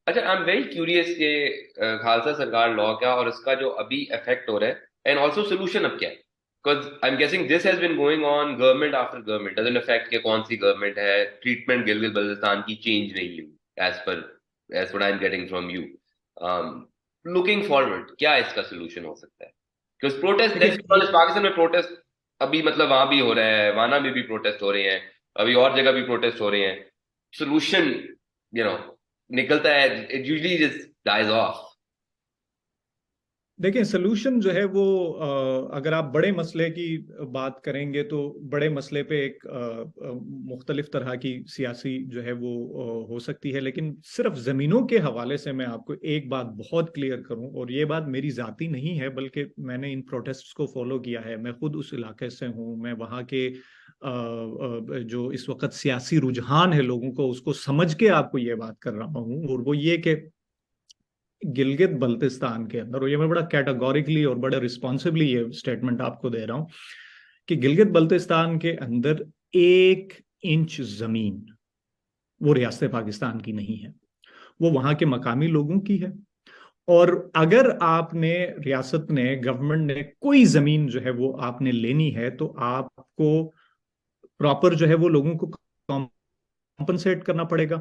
अच्छा, I am very curious कि खालसा सरकार लॉ क्या और इसका जो अभी इफेक्ट हो रहा है, एंड ऑल्सो सोल्यूशन अब क्या है? Because I am guessing this has been going on government after government, doesn't affect कि कौन सी गवर्नमेंट है, ट्रीटमेंट गिलगित बल्तिस्तान की चेंज नहीं हुई as per as what I am getting from you. Looking forward क्या इसका सोल्यूशन हो सकता है? बिकॉज प्रोटेस्ट, लेट्स बी देखिए, ऑनेस्ट, पाकिस्तान में प्रोटेस्ट अभी मतलब वहां भी हो रहा है, वाना में भी प्रोटेस्ट हो रहे हैं, अभी और जगह भी प्रोटेस्ट हो रहे हैं। सोल्यूशन, यू नो, निकलता है, it usually just dies off. देखिए सोल्यूशन जो है वो अगर आप बड़े मसले की बात करेंगे तो बड़े मसले पे एक मुख्तलिफ तरह की सियासी जो है वो हो सकती है, लेकिन सिर्फ जमीनों के हवाले से मैं आपको एक बात बहुत क्लियर करूं, और ये बात मेरी जाती नहीं है बल्कि मैंने इन प्रोटेस्ट्स को फॉलो किया है, मैं खुद उस इलाके से हूं, मैं वहाँ के जो इस वक्त सियासी रुझान है लोगों को उसको समझ के आपको ये बात कर रहा हूँ, और वो ये कि गिलगित बल्तिस्तान के अंदर, और ये मैं बड़ा कैटेगोरिकली और बड़ा रिस्पॉन्सिबली ये स्टेटमेंट आपको दे रहा हूं कि गिलगित बल्तिस्तान के अंदर 1 इंच जमीन वो रियासत पाकिस्तान की नहीं है, वो वहां के मकामी लोगों की है। और अगर आपने रियासत ने, गवर्नमेंट ने कोई जमीन जो है वो आपने लेनी है तो आपको प्रॉपर जो है वो लोगों को कॉम्पनसेट करना पड़ेगा,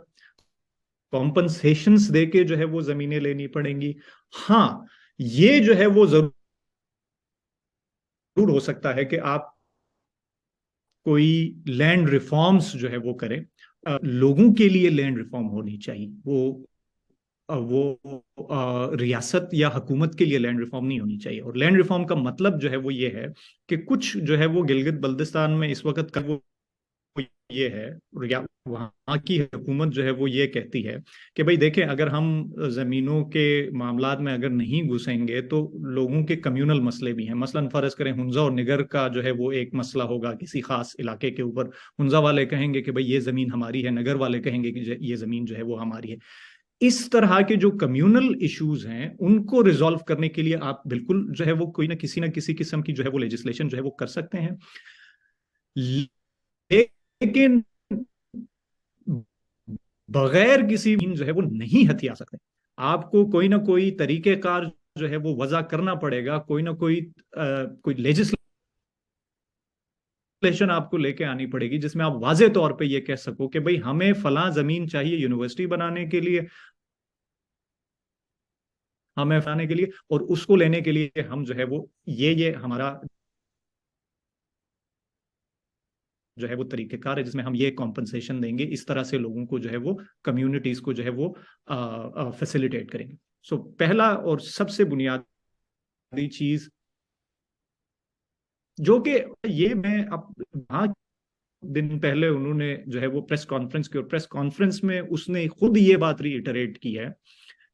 कॉम्पनसेशंस देके जो है वो जमीनें लेनी पड़ेंगी। हाँ, ये जो है वो जरूर हो सकता है कि आप कोई लैंड रिफॉर्म्स जो है वो करें। लोगों के लिए लैंड रिफॉर्म होनी चाहिए, वो रियासत या हुकूमत के लिए लैंड रिफॉर्म नहीं होनी चाहिए। और लैंड रिफॉर्म का मतलब जो है वो ये है कि कुछ जो है वो गिलगित बल्तिस्तान में इस वक्त का वो ये है, या वहाँ की हुकूमत जो है वो ये कहती है कि भाई देखें, अगर हम जमीनों के मामलात में अगर नहीं घुसेंगे तो लोगों के कम्युनल मसले भी हैं। मसलन फर्ज करें हुंजा और निगर का जो है वो एक मसला होगा किसी खास इलाके के ऊपर, हुंजा वाले कहेंगे कि भाई ये जमीन हमारी है, नगर वाले कहेंगे कि ये जमीन जो है वो हमारी है। इस तरह के जो कम्युनल इश्यूज हैं उनको रिजॉल्व करने के लिए आप बिल्कुल जो है वो कोई ना किसी किस्म की जो है वो लेजिस्लेशन जो है वो कर सकते हैं, लेकिन बगैर किसी जो है वो नहीं हथिया सकते। आपको कोई ना कोई तरीकेकार जो है वो वजह करना पड़ेगा, कोई ना कोई लेजिस्लेशन आपको लेके आनी पड़ेगी जिसमें आप वाजे तौर पे ये कह सको कि भाई हमें फलां जमीन चाहिए यूनिवर्सिटी बनाने के लिए, हमें फलाने के लिए, और उसको लेने के लिए हम जो है वो ये हमारा जो है वो तरीकेकार है जिसमें हम ये कॉम्पनसेशन देंगे, इस तरह से लोगों को जो है वो कम्युनिटीज को जो है वो फैसिलिटेट करेंगे। सो पहला और सबसे बुनियादी चीज जो कि ये मैं अब वहां दिन पहले उन्होंने जो है वो प्रेस कॉन्फ्रेंस की, और प्रेस कॉन्फ्रेंस में उसने खुद ये बात रीइटरेट की है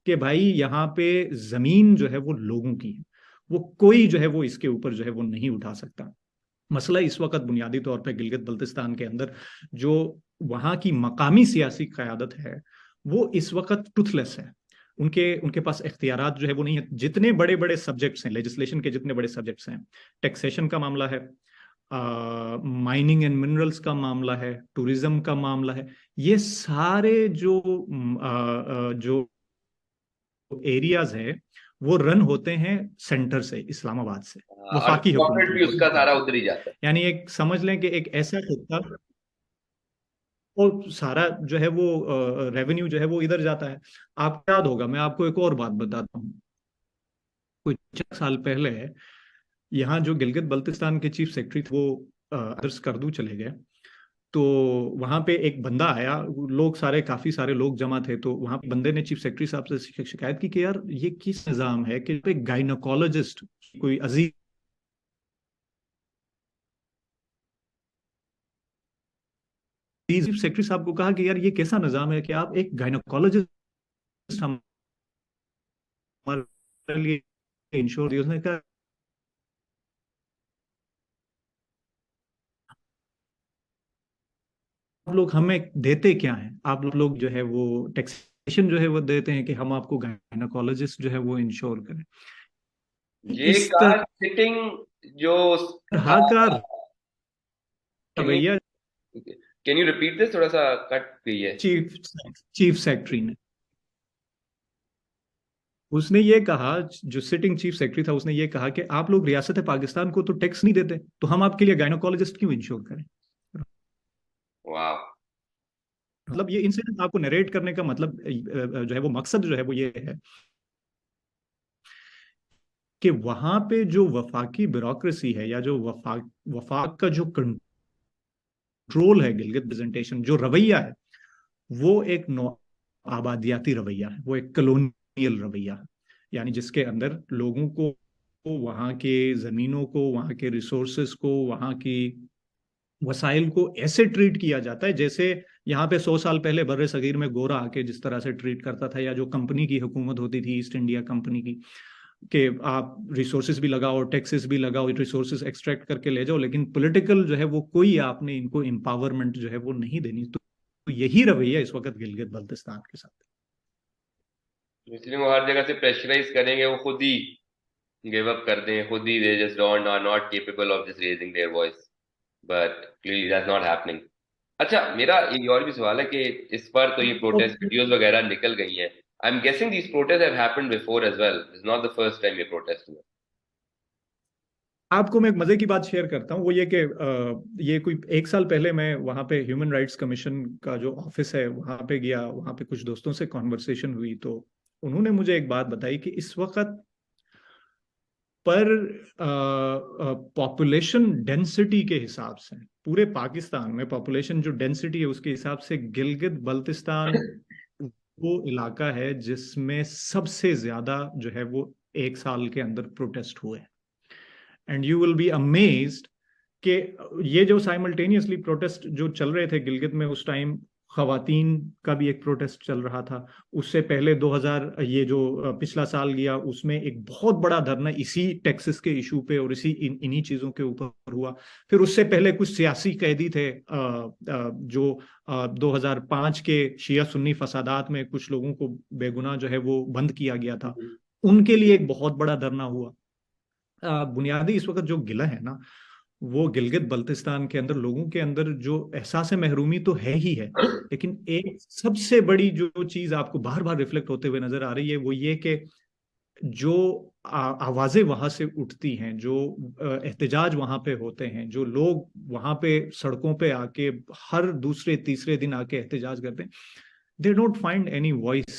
कि भाई यहाँ पे जमीन जो है वो लोगों की है, वो कोई जो है वो इसके ऊपर जो है वो नहीं उठा सकता। मसला इस वक्त बुनियादी तौर पे गिलगित बल्तिस्तान के अंदर जो वहां की मकामी सियासी क़यादत है वो इस वक्त टूथलेस है। उनके उनके पास इख्तियारात जो है वो नहीं है। जितने बड़े बड़े सब्जेक्ट्स हैं लेजिस्लेशन के, जितने बड़े सब्जेक्ट्स हैं, टैक्सेशन का मामला है, माइनिंग एंड मिनरल्स का मामला है, टूरिज्म का मामला है, ये सारे जो एरियाज है वो रन होते हैं सेंटर से, इस्लामाबाद से, और वफाकी हुकूमत प्रॉफिट भी उनको उसका देती है। सारा उधर ही जाता है। यानी एक समझ लें कि एक ऐसा खिता, और सारा जो है वो रेवेन्यू जो है वो इधर जाता है। आपको याद होगा, मैं आपको एक और बात बताता हूँ, कोई 4 साल पहले यहाँ जो गिलगित बल्तिस्तान के चीफ सेक्रेटरी थे वो आदर्श करदू चले गए। तो वहां पे एक बंदा आया, लोग सारे, काफी सारे लोग जमा थे, तो वहां पे बंदे ने चीफ सेक्रेटरी साहब से शिकायत की कि यार ये किस निजाम है कि गायनोकोलॉजिस्ट, कोई अजीज चीफ सेक्रेटरी साहब को कहा कि यार ये कैसा निजाम है कि आप एक गायनोकोलॉजिस्ट हमारे लिए इंश्योर दिया। उसने कहा आप लोग हमें देते क्या है, आप लोग जो है वो टैक्सेशन जो है वो देते हैं कि हम आपको गायनोकोलॉजिस्ट जो है वो इंश्योर करें। ये इस कार सिटिंग जो था, तरह का कैन यू रवैया कैन यू रिपीट दिस, थोड़ा सा कट गई है। चीफ चीफ सेक्रेटरी ने उसने ये कहा, जो सिटिंग चीफ सेक्रेटरी था, उसने ये कहा कि आप लोग रियासत पाकिस्तान को तो टैक्स नहीं देते, तो हम आपके लिए गायनोकोलॉजिस्ट क्यों इंश्योर करें। वाह। मतलब ये इंसिडेंट आपको नरेट करने का मतलब जो है वो मकसद जो है वो ये है कि वहां पे जो वफाकी ब्यूरोक्रेसी है, या जो वफाक का जो कंट्रोल है, गिलगित प्रेजेंटेशन जो रवैया है, वो एक नौ आबादियाती रवैया है, वो एक कलोनियल रवैया है। यानी जिसके अंदर लोगों को वहां के जमीनों को, वहां के रिसोर्सेस को, वहां की वसाइल को ऐसे ट्रीट किया जाता है जैसे यहाँ पे 100 साल पहले बर्रे सगीर में गोरा आके जिस तरह से ट्रीट करता था, या जो कंपनी की हुकूमत होती थी, ईस्ट इंडिया कंपनी की, कि आप रिसोर्सेज भी लगाओ, टैक्सेस भी लगाओ, रिसोर्सेज एक्सट्रैक्ट करके ले जाओ, लेकिन पॉलिटिकल जो है वो कोई आपने इनको एम्पावरमेंट जो है वो नहीं देनी। तो यही रवैया इस वक्त गिलगित बल्तिस्तान के साथ। मुस्लिम वो हर जगह से प्रेशराइज करेंगे, वो खुद ही गिव अप कर दें, खुद ही they just don't are not capable of just raising their voice, but clearly that's not happening. अच्छा, मेरा एक और भी सवाल है कि इस पर तो ये प्रोटेस्ट तो वीडियोस वगैरह निकल गई हैं। I am guessing these protest have happened before as well, it's not the first time ये प्रोटेस्ट हुआ। आपको मैं एक मजे की बात शेयर करता हूँ, वो ये कि ये कोई 1 साल पहले मैं वहाँ पे ह्यूमन राइट्स कमीशन का जो ऑफिस है वहाँ पे गया, वहाँ पे कुछ दोस्तों से कॉन्वर्सेशन हुई, तो उन्होंने मुझे एक बात बताई कि इस वक्त पर पॉपुलेशन डेंसिटी के हिसाब से पूरे पाकिस्तान में पॉपुलेशन जो डेंसिटी है उसके हिसाब से गिलगित बल्तिस्तान वो इलाका है जिसमें सबसे ज्यादा जो है वो 1 साल के अंदर प्रोटेस्ट हुए। And you will be amazed कि ये जो साइमल्टेनियसली प्रोटेस्ट जो चल रहे थे गिलगित में उस टाइम, खवातीन का भी एक प्रोटेस्ट चल रहा था। उससे पहले 2000 ये जो पिछला साल गया उसमें एक बहुत बड़ा धरना इसी टैक्सेस के इशू पे और इन्हीं चीजों के ऊपर हुआ। फिर उससे पहले कुछ सियासी कैदी थे जो 2005 के शिया सुन्नी फसादात में कुछ लोगों को बेगुनाह जो है वो बंद किया गया था, उनके लिए एक बहुत बड़ा धरना हुआ। बुनियादी इस वक्त जो गिला है ना, वो गिलगित बल्तिस्तान के अंदर लोगों के अंदर जो एहसास महरूमी तो है ही है, लेकिन एक सबसे बड़ी जो चीज आपको बार बार रिफ्लेक्ट होते हुए नजर आ रही है वो ये कि जो आवाजें वहां से उठती हैं, जो एहतजाज वहां पे होते हैं, जो लोग वहां पे सड़कों पे आके हर दूसरे तीसरे दिन आके एहतजाज करते हैं, they don't find any voice